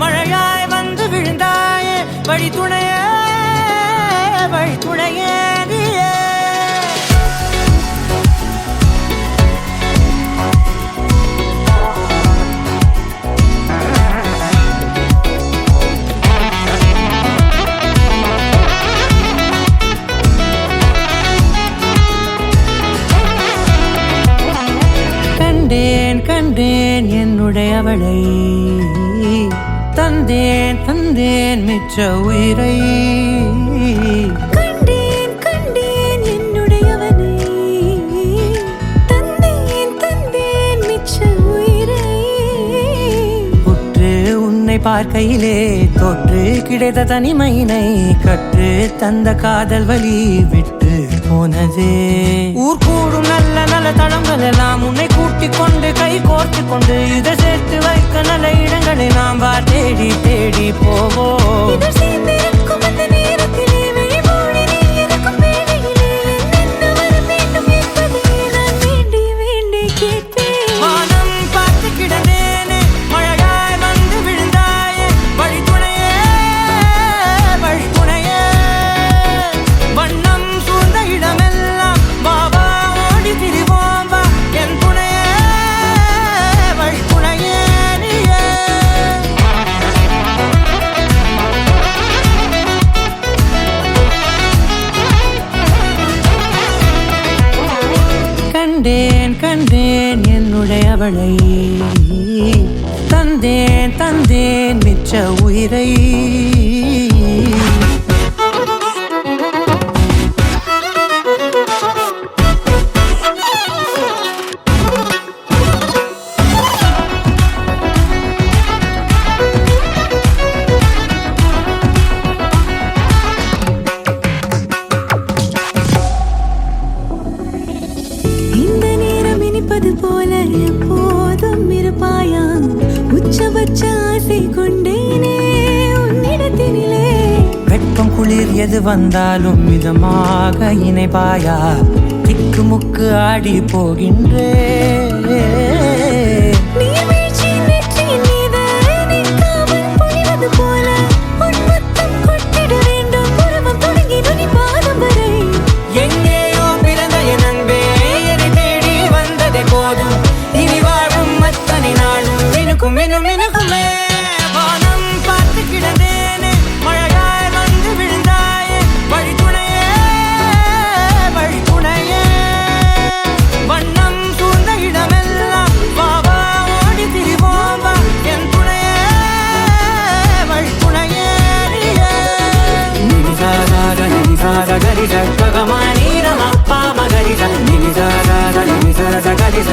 மழையாய் வந்து விழுந்தாயே வழி துணையே வழி துணையே நீயே. கண்டேன் கண்டேன் என்னுடையவளை தந்தேன் தந்தேன் மிச்ச உயிரை. கண்டேன் கண்டேன் என்னுடையவனை தந்தேன் தந்தேன் மிச்ச உயிரை. உற்று உன்னை பார்க்கையிலே தொற்று கிடைத்த தனிமையினை கற்று தந்த காதல் வழி விட்டு போனதே. ஊர் கூடும் நல்ல நல்ல தளங்கள் எல்லாம் உன்னை கூட்டிக் கொண்டு கை கோர்த்து கொண்டு இதை சேர்த்து வைக்க நல்ல இடங்களை நாம் வா தேடி தேடி போவோம். இதழ் சேர்ந்திருக்கும் அந்த நேரத்திலே விழிமூடி நீ இருக்கும் வேளையிலே என்ன வர வேண்டும் என்பதை நான் வேண்டி வேண்டி கேட்பேன். வானம் பார்த்து கிடந்தேனே மழையாய் வந்து விழுந்தாயே வழி துணையே வழி துணையே. வண்ணம் சூழ்ந்த இடமெல்லாம் வா வா ஓடி திரிவோம் வா என் துணையே வழி துணையே நீயே. கண்டேன் கண்டேன் என்னுடையவளை தந்தேன் தந்தேன் மிச்ச உயிரை. இந்த நேரம் இனிப்பது போல எப்போதும் இருப்பாயா. உச்சபட்ச ஆசை கொண்டேனே உன்னிடத்தினிலே. வெட்கம் குளிர் எது வந்தாலும் மிதமாக இணைப்பாயா. திக்கு முக்கு ஆடி போகின்றே. நீர்வீழ்ச்சியின் நெற்றியின் மீது நிற்காமல் பொழிவது போல உன் முத்தம் கொட்டிட வேண்டும். உருவம் தொடங்கி நுனி பாதம் வரை. எங்கேயோ பிறந்த என் அன்பே என்னை தேடி வந்ததே போதும். இனி வாழும் அத்தனை நாளும் மினுக்கும் மினும் மினுக்குமே. வானம் பார்த்து கிடந்தேனே மழையாய் வந்து விழுந்தாயே வழி துணையே வழி துணையே. வண்ணம் சூழ்ந்த இடமெல்லாம் வா வா ஓடி திரிவோம் வா என் துணையே வழி துணையே நீயே. நினிசாராக நினிசார கரிச ககமானீரமப்பா மகரிச நினிசாராக நினிசார கரிச